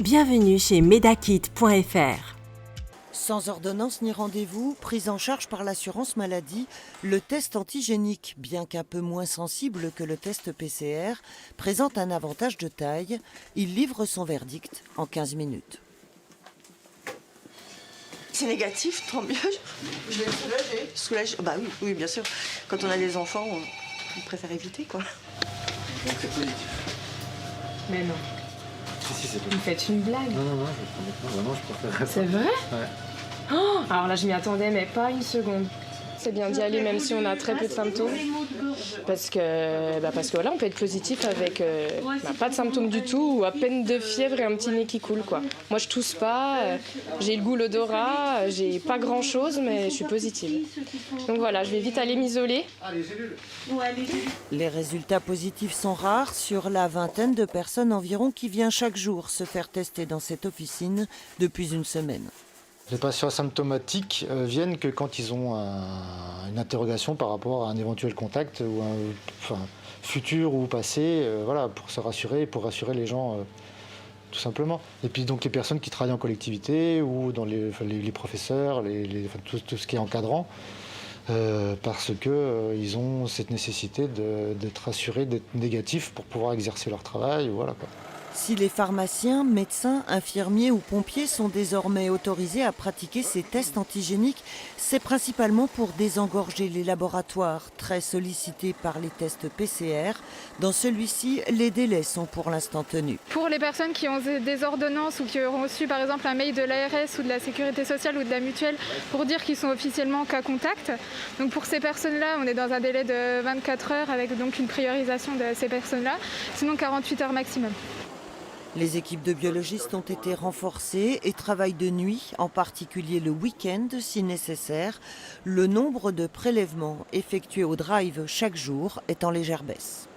Bienvenue chez Medakit.fr. Sans ordonnance ni rendez-vous, prise en charge par l'assurance maladie, le test antigénique, bien qu'un peu moins sensible que le test PCR, présente un avantage de taille. Il livre son verdict en 15 minutes. C'est négatif, tant mieux. Je vais me soulager. Soulager. Bah oui, bien sûr. Quand on a des enfants, on préfère éviter, quoi. Donc c'est positif. Mais non. Si, c'est Vous positif. me faites une blague. Non, je préfère. C'est vrai? Ouais. Oh, alors là, je m'y attendais, mais pas une seconde. C'est bien d'y aller même si on a très peu de symptômes. Parce que voilà, on peut être positif avec pas de symptômes du tout ou à peine de fièvre et un petit nez qui coule, quoi. Moi, je tousse pas, j'ai le goût, l'odorat, j'ai pas grand-chose, mais je suis positive. Donc voilà, je vais vite aller m'isoler. Les résultats positifs sont rares sur la vingtaine de personnes environ qui vient chaque jour se faire tester dans cette officine depuis une semaine. Les patients asymptomatiques viennent que quand ils ont une interrogation par rapport à un éventuel contact ou futur ou passé, voilà, pour se rassurer, pour rassurer les gens tout simplement. Et puis donc les personnes qui travaillent en collectivité ou dans les professeurs, tout ce qui est encadrant, parce qu'ils ont cette nécessité d'être rassurés, d'être négatifs pour pouvoir exercer leur travail, voilà, quoi. Si les pharmaciens, médecins, infirmiers ou pompiers sont désormais autorisés à pratiquer ces tests antigéniques, c'est principalement pour désengorger les laboratoires, très sollicités par les tests PCR. Dans celui-ci, les délais sont pour l'instant tenus. Pour les personnes qui ont des ordonnances ou qui auront reçu par exemple un mail de l'ARS ou de la Sécurité sociale ou de la mutuelle pour dire qu'ils sont officiellement cas contact, donc pour ces personnes-là, on est dans un délai de 24 heures avec donc une priorisation de ces personnes-là, sinon 48 heures maximum. Les équipes de biologistes ont été renforcées et travaillent de nuit, en particulier le week-end si nécessaire. Le nombre de prélèvements effectués au drive chaque jour est en légère baisse.